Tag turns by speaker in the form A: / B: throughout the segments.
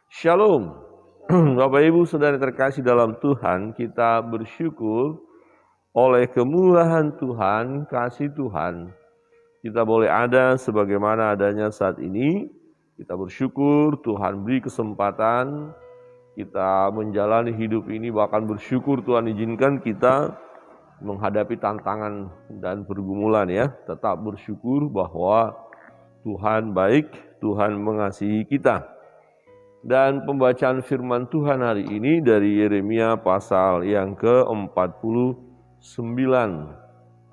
A: Shalom, Bapak Ibu Saudara terkasih dalam Tuhan, kita bersyukur oleh kemurahan Tuhan, kasih Tuhan. Kita boleh ada sebagaimana adanya saat ini. Kita bersyukur Tuhan beri kesempatan kita menjalani hidup ini, bahkan bersyukur Tuhan izinkan kita menghadapi tantangan dan pergumulan ya. Tetap bersyukur bahwa Tuhan baik, Tuhan mengasihi kita. Dan pembacaan firman Tuhan hari ini dari Yeremia pasal yang ke-49.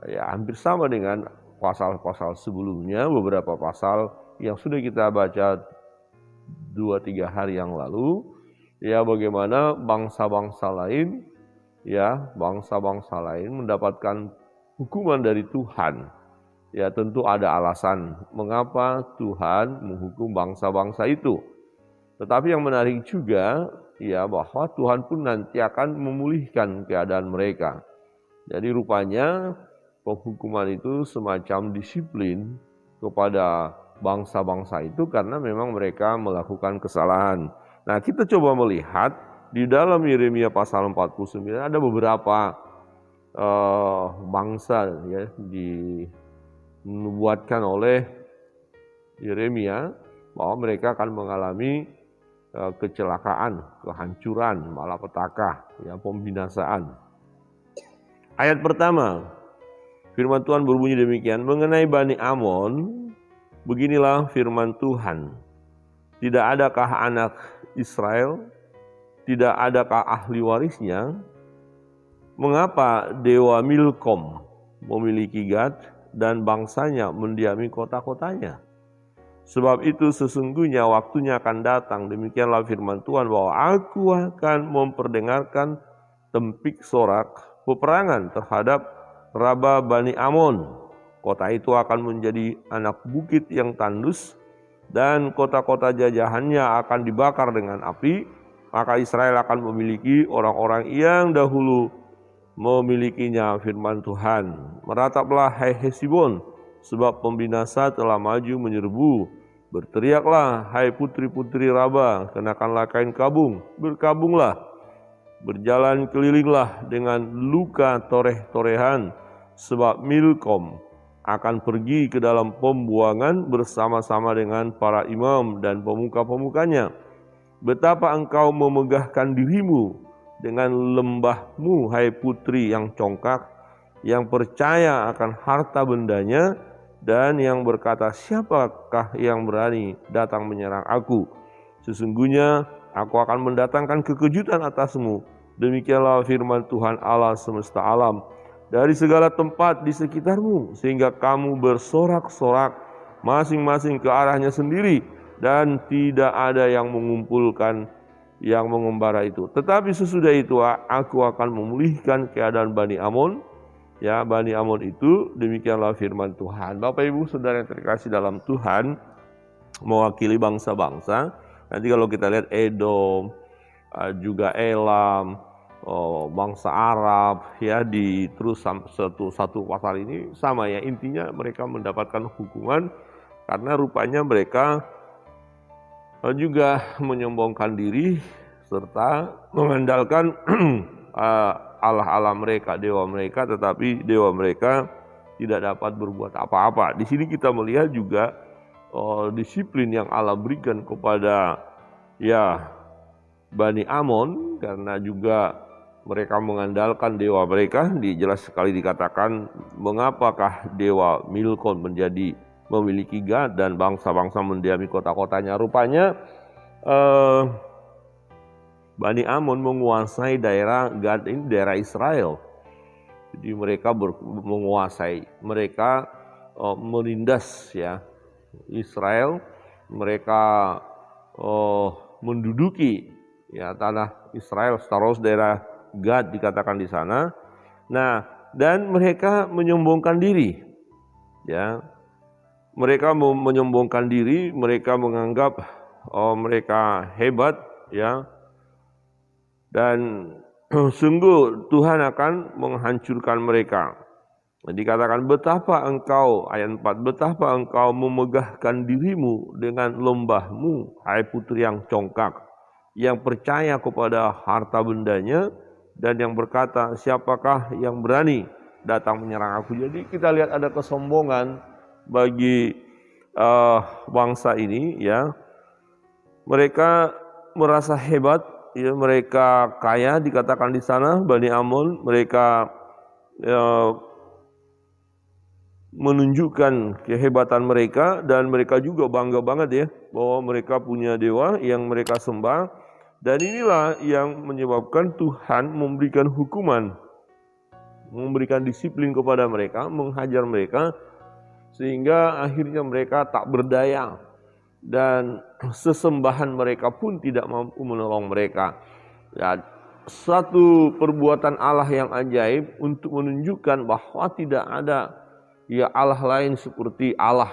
A: Ya, hampir sama dengan pasal-pasal sebelumnya, beberapa pasal yang sudah kita baca 2-3 hari yang lalu. Ya, bagaimana bangsa-bangsa lain mendapatkan hukuman dari Tuhan. Ya, tentu ada alasan mengapa Tuhan menghukum bangsa-bangsa itu. Tetapi yang menarik juga ya bahwa Tuhan pun nanti akan memulihkan keadaan mereka. Jadi rupanya penghukuman itu semacam disiplin kepada bangsa-bangsa itu karena memang mereka melakukan kesalahan. Nah, kita coba melihat di dalam Yeremia pasal 49 ada beberapa bangsa ya dinubuatkan oleh Yeremia bahwa mereka akan mengalami kecelakaan, kehancuran, malapetaka, ya, pembinasaan. Ayat pertama, firman Tuhan berbunyi demikian, mengenai Bani Amon, beginilah firman Tuhan, tidak adakah anak Israel, tidak adakah ahli warisnya, mengapa Dewa Milkom memiliki Gad dan bangsanya mendiami kota-kotanya? Sebab itu sesungguhnya waktunya akan datang, demikianlah firman Tuhan, bahwa aku akan memperdengarkan tempik sorak peperangan terhadap Raba Bani Amon. Kota itu akan menjadi anak bukit yang tandus dan kota-kota jajahannya akan dibakar dengan api. Maka Israel akan memiliki orang-orang yang dahulu memilikinya, firman Tuhan. Merataplah hai Hesibon, sebab pembinasa telah maju menyerbu. Berteriaklah hai putri-putri Raba, kenakanlah kain kabung, berkabunglah. Berjalan kelilinglah dengan luka toreh-torehan, sebab Milkom akan pergi ke dalam pembuangan bersama-sama dengan para imam dan pemuka-pemukanya. Betapa engkau memegahkan dirimu dengan lembahmu, hai putri yang congkak, yang percaya akan harta bendanya, dan yang berkata, siapakah yang berani datang menyerang aku? Sesungguhnya aku akan mendatangkan kekejutan atasmu. Demikianlah firman Tuhan Allah semesta alam. Dari segala tempat di sekitarmu, sehingga kamu bersorak-sorak masing-masing ke arahnya sendiri, dan tidak ada yang mengumpulkan yang mengembara itu. Tetapi sesudah itu aku akan memulihkan keadaan Bani Amon. Ya, Bani Amon itu, demikianlah firman Tuhan. Bapak Ibu Saudara yang terkasih dalam Tuhan, mewakili bangsa-bangsa. Nanti kalau kita lihat Edom, juga Elam, bangsa Arab, ya, di terus satu pasal ini sama ya, intinya mereka mendapatkan hukuman karena rupanya mereka juga menyombongkan diri serta mengandalkan Allah-Allah mereka, dewa mereka, tetapi dewa mereka tidak dapat berbuat apa-apa. Di sini kita melihat juga disiplin yang Allah berikan kepada ya Bani Amon, karena juga mereka mengandalkan dewa mereka. Jelas sekali dikatakan, mengapakah dewa Milkom menjadi memiliki Gad dan bangsa-bangsa mendiami kota-kotanya. Rupanya Bani Amon menguasai daerah Gad ini, daerah Israel. Jadi mereka menguasai, mereka menindas ya Israel, mereka menduduki ya tanah Israel, terus daerah Gad dikatakan di sana. Nah, dan mereka menyombongkan diri, ya. Mereka menyombongkan diri, mereka menganggap mereka hebat, ya. Dan sungguh Tuhan akan menghancurkan mereka. Dikatakan, betapa engkau, ayat 4, betapa engkau memegahkan dirimu dengan lembahmu, hai putri yang congkak. yang percaya kepada harta bendanya, dan yang berkata, siapakah yang berani datang menyerang aku. Jadi kita lihat ada kesombongan bagi bangsa ini, ya. Mereka merasa hebat, ya, mereka kaya, dikatakan di sana Bani Amun, mereka menunjukkan kehebatan mereka, dan mereka juga bangga banget ya bahwa mereka punya dewa yang mereka sembah, dan inilah yang menyebabkan Tuhan memberikan hukuman, memberikan disiplin kepada mereka, menghajar mereka, sehingga akhirnya mereka tak berdaya, dan sesembahan mereka pun tidak mampu menolong mereka. Ya, satu perbuatan Allah yang ajaib untuk menunjukkan bahwa tidak ada ya Allah lain seperti Allah,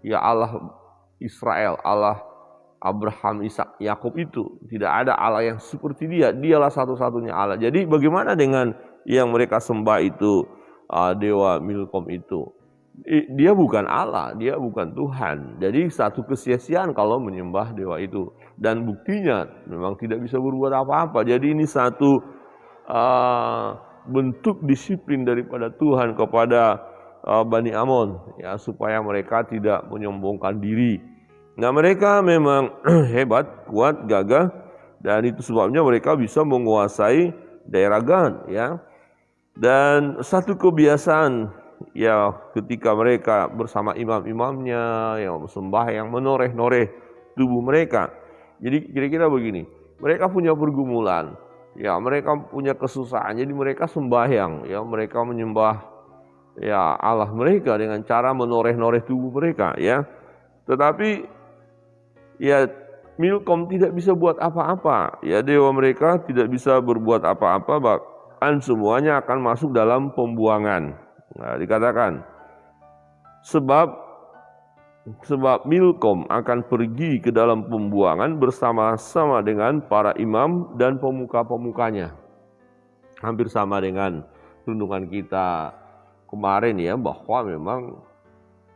A: ya Allah Israel, Allah Abraham, Ishak, Yakub itu. Tidak ada Allah yang seperti dia, dialah satu-satunya Allah. Jadi bagaimana dengan yang mereka sembah itu, dewa Milkom itu? Dia bukan Allah, dia bukan Tuhan. Jadi satu kesia-siaan kalau menyembah dewa itu. Dan buktinya memang tidak bisa berbuat apa-apa. Jadi ini satu bentuk disiplin daripada Tuhan kepada Bani Amun, ya, supaya mereka tidak menyombongkan diri. Nah, mereka memang hebat, kuat, gagah, dan itu sebabnya mereka bisa menguasai daerah Gan, ya. Dan satu kebiasaan, ya, ketika mereka bersama imam-imamnya yang sembah, yang menoreh-noreh tubuh mereka. Jadi kira-kira begini, mereka punya pergumulan, ya, mereka punya kesusahan, jadi mereka sembahyang, ya, mereka menyembah ya Allah mereka dengan cara menoreh-noreh tubuh mereka, ya. Tetapi ya Milkom tidak bisa buat apa-apa, ya, dewa mereka tidak bisa berbuat apa-apa, bahkan semuanya akan masuk dalam pembuangan. Nah, dikatakan sebab Milkom akan pergi ke dalam pembuangan bersama-sama dengan para imam dan pemuka-pemukanya. Hampir sama dengan renungan kita kemarin, ya, bahwa memang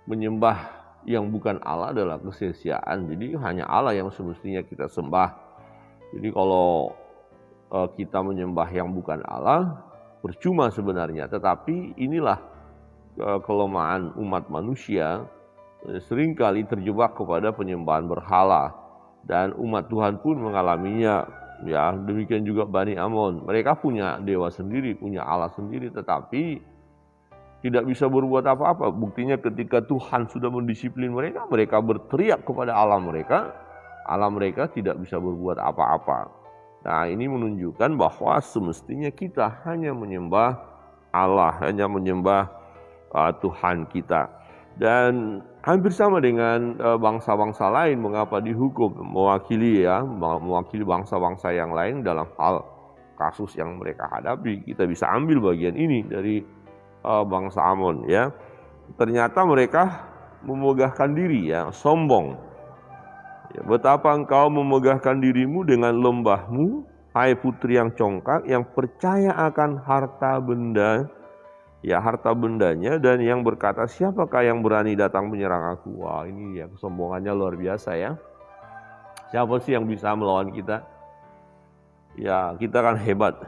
A: menyembah yang bukan Allah adalah kesia-siaan. Jadi hanya Allah yang semestinya kita sembah. Jadi kalau kita menyembah yang bukan Allah, percuma sebenarnya. Tetapi inilah kelemahan umat manusia, seringkali terjebak kepada penyembahan berhala, dan umat Tuhan pun mengalaminya. Ya, demikian juga Bani Amun. Mereka punya dewa sendiri, punya Allah sendiri, tetapi tidak bisa berbuat apa-apa. Buktinya ketika Tuhan sudah mendisiplin mereka, mereka berteriak kepada Allah mereka tidak bisa berbuat apa-apa. Nah, ini menunjukkan bahwa semestinya kita hanya menyembah Allah, hanya menyembah Tuhan kita. Dan hampir sama dengan bangsa-bangsa lain, mengapa dihukum, mewakili bangsa-bangsa yang lain dalam hal kasus yang mereka hadapi. Kita bisa ambil bagian ini dari bangsa Amun, ya. Ternyata mereka memegahkan diri, ya, sombong. Ya, betapa engkau memegahkan dirimu dengan lembahmu, hai putri yang congkak, yang percaya akan harta benda, ya, harta bendanya, dan yang berkata, siapakah yang berani datang menyerang aku? Wah, ini ya kesombongannya luar biasa, ya. Siapa sih yang bisa melawan kita? Ya, kita kan hebat,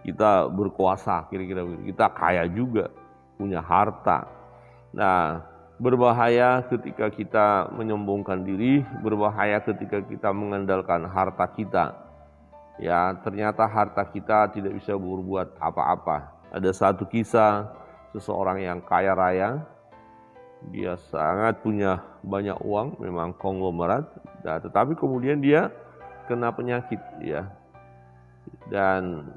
A: kita berkuasa, kira-kira kita kaya juga, punya harta. Nah, berbahaya ketika kita menyombongkan diri, berbahaya ketika kita mengandalkan harta kita. Ya, ternyata harta kita tidak bisa berbuat apa-apa. Ada satu kisah seseorang yang kaya raya, dia sangat punya banyak uang, memang konglomerat, tetapi kemudian dia kena penyakit, ya. Dan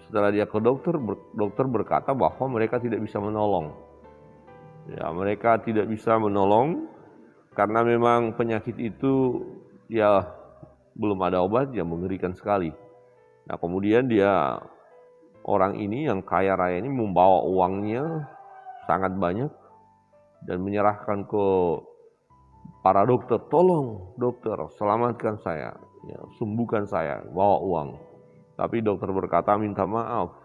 A: setelah dia ke dokter, dokter berkata bahwa mereka tidak bisa menolong. Ya, mereka tidak bisa menolong karena memang penyakit itu ya belum ada obat, yang mengerikan sekali. Nah, kemudian orang ini yang kaya raya ini membawa uangnya sangat banyak dan menyerahkan ke para dokter, tolong dokter selamatkan saya, ya, sembuhkan saya, bawa uang. Tapi dokter berkata, minta maaf,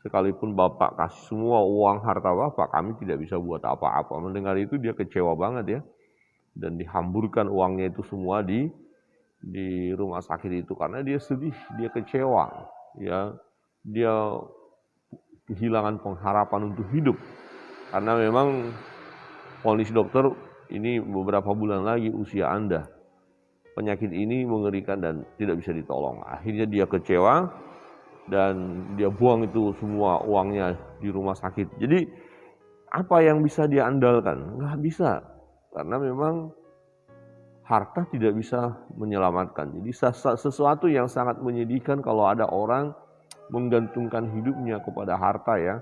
A: sekalipun Bapak kasih semua uang harta Bapak, kami tidak bisa buat apa-apa. Mendengar itu dia kecewa banget, ya. Dan dihamburkan uangnya itu semua di di rumah sakit itu karena dia sedih, dia kecewa, ya, dia kehilangan pengharapan untuk hidup karena memang vonis dokter ini beberapa bulan lagi usia Anda. Penyakit ini mengerikan dan tidak bisa ditolong. Akhirnya dia kecewa dan dia buang itu semua uangnya di rumah sakit. Jadi apa yang bisa dia andalkan? Nggak bisa, karena memang harta tidak bisa menyelamatkan. Jadi sesuatu yang sangat menyedihkan kalau ada orang menggantungkan hidupnya kepada harta ya.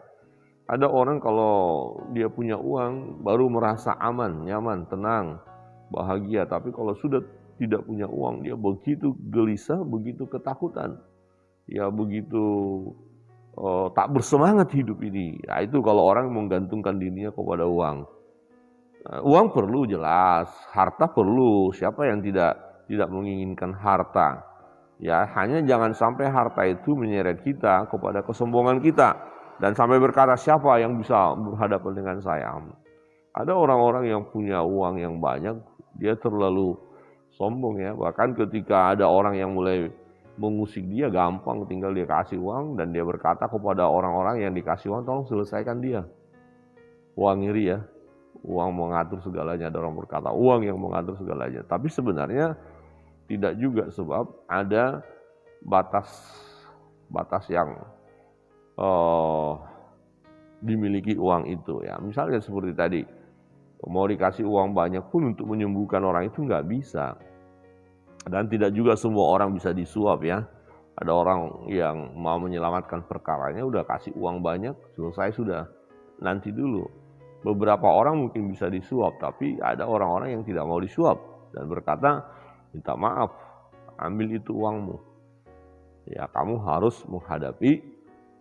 A: Ada orang kalau dia punya uang baru merasa aman, nyaman, tenang, bahagia. Tapi kalau sudah tidak punya uang, dia begitu gelisah, begitu ketakutan. Ya begitu tak bersemangat hidup ini. Ya, itu kalau orang menggantungkan dirinya kepada uang. Uang perlu jelas, harta perlu. Siapa yang tidak menginginkan harta? Ya, hanya jangan sampai harta itu menyeret kita kepada kesombongan kita dan sampai berkata siapa yang bisa berhadapan dengan saya. Ada orang-orang yang punya uang yang banyak, dia terlalu sombong ya. Bahkan ketika ada orang yang mulai mengusik dia, gampang tinggal dia kasih uang dan dia berkata kepada orang-orang yang dikasih uang, tolong selesaikan dia. Uang iri ya. Uang mengatur segalanya, ada orang berkata uang yang mengatur segalanya. Tapi sebenarnya tidak juga, sebab ada batas yang dimiliki uang itu ya. Misalnya seperti tadi, mau dikasih uang banyak pun untuk menyembuhkan orang itu nggak bisa. Dan tidak juga semua orang bisa disuap ya. Ada orang yang mau menyelamatkan perkaranya udah kasih uang banyak, selesai sudah, nanti dulu. Beberapa orang mungkin bisa disuap, tapi ada orang-orang yang tidak mau disuap dan berkata, minta maaf, ambil itu uangmu. Ya, kamu harus menghadapi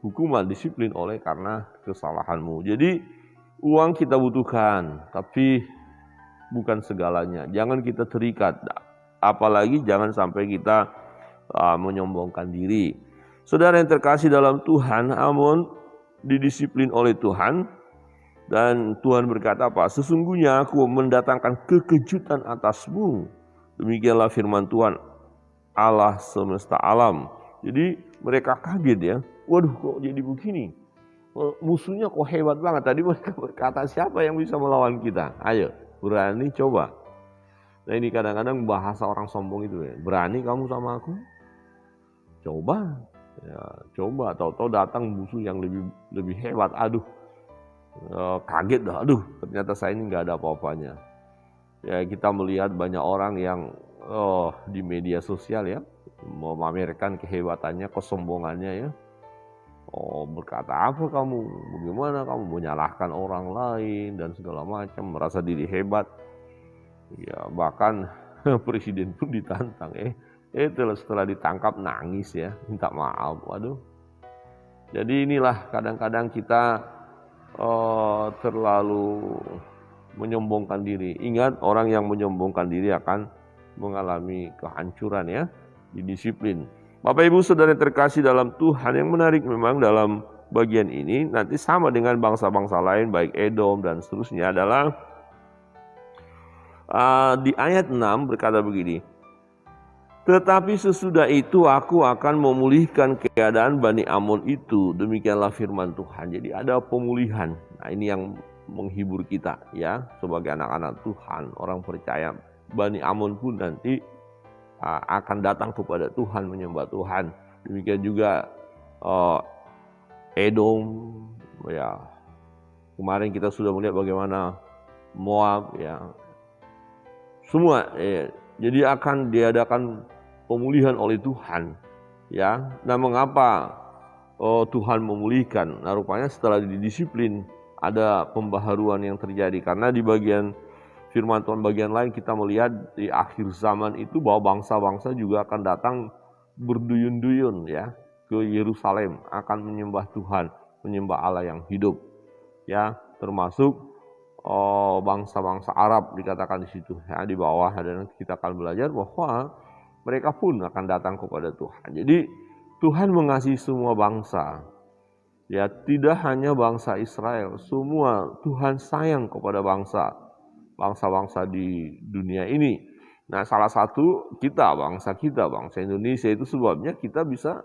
A: hukuman disiplin oleh karena kesalahanmu. Jadi uang kita butuhkan, tapi bukan segalanya. Jangan kita terikat, apalagi jangan sampai kita menyombongkan diri. Saudara yang terkasih dalam Tuhan, Amon didisiplin oleh Tuhan. Dan Tuhan berkata apa? Sesungguhnya aku mendatangkan kekejutan atasmu. Demikianlah firman Tuhan, Allah semesta alam. Jadi mereka kaget ya. Waduh, kok jadi begini? Musuhnya kok hebat banget. Tadi mereka berkata, siapa yang bisa melawan kita? Ayo, berani coba. Nah ini kadang-kadang bahasa orang sombong itu ya. Berani kamu sama aku? Coba. Ya, coba. Tahu-tahu datang musuh yang lebih hebat. Aduh. Kaget dah, aduh ternyata saya ini nggak ada apa-apanya. Ya kita melihat banyak orang yang di media sosial ya memamerkan kehebatannya, kesombongannya ya. Berkata apa kamu, bagaimana kamu menyalahkan orang lain dan segala macam, merasa diri hebat. Ya bahkan presiden pun ditantang, setelah ditangkap nangis ya, minta maaf, waduh. Jadi inilah kadang-kadang kita terlalu menyombongkan diri. Ingat, orang yang menyombongkan diri akan mengalami kehancuran ya, didisiplin. Bapak Ibu Saudara yang terkasih dalam Tuhan, yang menarik memang dalam bagian ini nanti sama dengan bangsa-bangsa lain baik Edom dan seterusnya adalah di ayat 6 berkata begini. Tetapi sesudah itu aku akan memulihkan keadaan Bani Amon itu. Demikianlah firman Tuhan. Jadi ada pemulihan. Nah ini yang menghibur kita ya. Sebagai anak-anak Tuhan, orang percaya. Bani Amon pun nanti akan datang kepada Tuhan, menyembah Tuhan. Demikian juga Edom. Ya, kemarin kita sudah melihat bagaimana Moab ya. Semua jadi akan diadakan pemulihan oleh Tuhan, ya. Nah, mengapa Tuhan memulihkan? Nah, rupanya setelah didisiplin ada pembaharuan yang terjadi karena di bagian firman Tuhan bagian lain kita melihat di akhir zaman itu bahwa bangsa-bangsa juga akan datang berduyun-duyun ya ke Yerusalem, akan menyembah Tuhan, menyembah Allah yang hidup, ya, termasuk bangsa-bangsa Arab dikatakan di situ ya, di bawah, dan kita akan belajar bahwa mereka pun akan datang kepada Tuhan. Jadi Tuhan mengasihi semua bangsa. Ya, tidak hanya bangsa Israel, semua Tuhan sayang kepada bangsa-bangsa di dunia ini. Nah, salah satu bangsa Indonesia itu sebabnya kita bisa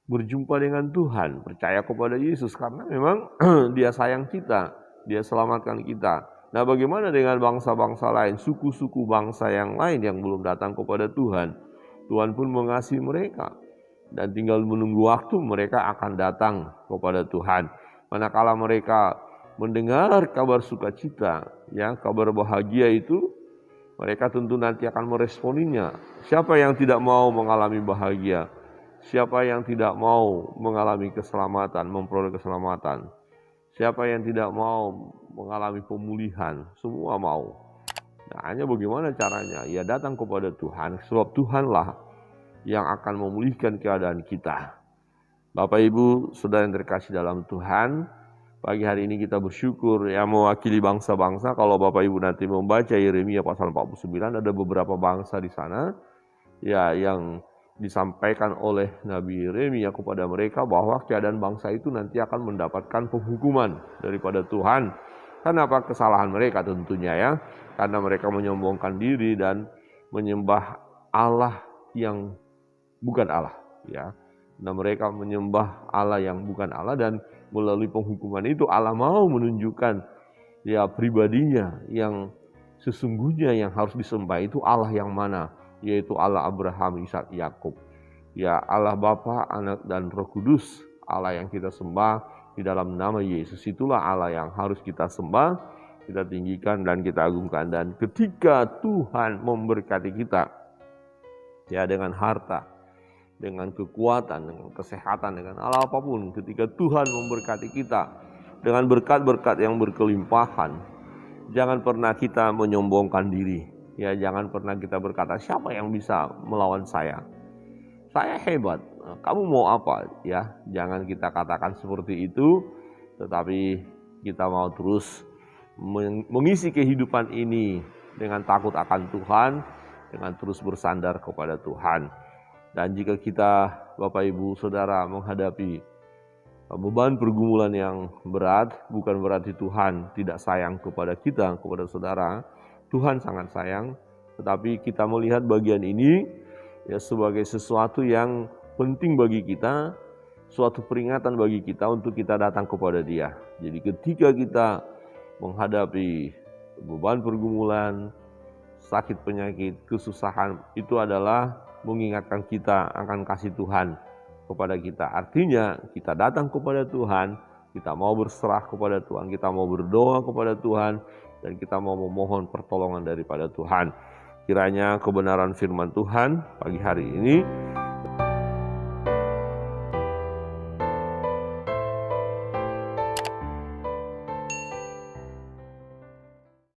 A: berjumpa dengan Tuhan, percaya kepada Yesus karena memang Dia sayang kita, Dia selamatkan kita. Nah, bagaimana dengan bangsa-bangsa lain, suku-suku bangsa yang lain yang belum datang kepada Tuhan? Tuhan pun mengasihi mereka dan tinggal menunggu waktu mereka akan datang kepada Tuhan. Manakala mereka mendengar kabar sukacita, ya, kabar bahagia itu, mereka tentu nanti akan meresponinya. Siapa yang tidak mau mengalami bahagia? Siapa yang tidak mau mengalami keselamatan, memperoleh keselamatan? Siapa yang tidak mau mengalami pemulihan? Semua mau. Nah, hanya bagaimana caranya? Ya datang kepada Tuhan, sebab Tuhanlah yang akan memulihkan keadaan kita. Bapak Ibu, saudara yang terkasih dalam Tuhan, pagi hari ini kita bersyukur yang mewakili bangsa-bangsa. Kalau Bapak Ibu nanti membaca Yeremia pasal 49, ada beberapa bangsa di sana ya yang disampaikan oleh Nabi Yeremia kepada mereka bahwa keadaan bangsa itu nanti akan mendapatkan penghukuman daripada Tuhan. Karena apa? Kesalahan mereka tentunya ya. Karena mereka menyombongkan diri dan menyembah Allah yang bukan Allah ya. Nah, mereka menyembah Allah yang bukan Allah dan melalui penghukuman itu Allah mau menunjukkan ya pribadinya yang sesungguhnya yang harus disembah itu Allah yang mana, yaitu Allah Abraham, Ishak, Yakub. Ya Allah Bapa, Anak dan Roh Kudus, Allah yang kita sembah di dalam nama Yesus, itulah Allah yang harus kita sembah, kita tinggikan dan kita agungkan. Dan ketika Tuhan memberkati kita ya dengan harta, dengan kekuatan, dengan kesehatan, dengan Allah apapun, ketika Tuhan memberkati kita dengan berkat-berkat yang berkelimpahan, jangan pernah kita menyombongkan diri. Ya, jangan pernah kita berkata, siapa yang bisa melawan saya? Saya hebat, kamu mau apa? Ya, jangan kita katakan seperti itu, tetapi kita mau terus mengisi kehidupan ini dengan takut akan Tuhan, dengan terus bersandar kepada Tuhan. Dan jika kita, Bapak Ibu Saudara, menghadapi beban pergumulan yang berat, bukan berarti Tuhan tidak sayang kepada kita, kepada saudara. Tuhan sangat sayang, tetapi kita melihat bagian ini ya sebagai sesuatu yang penting bagi kita, suatu peringatan bagi kita untuk kita datang kepada Dia. Jadi ketika kita menghadapi beban pergumulan, sakit penyakit, kesusahan, itu adalah mengingatkan kita akan kasih Tuhan kepada kita. Artinya kita datang kepada Tuhan, kita mau berserah kepada Tuhan, kita mau berdoa kepada Tuhan, dan kita mau memohon pertolongan daripada Tuhan. Kiranya kebenaran firman Tuhan pagi hari ini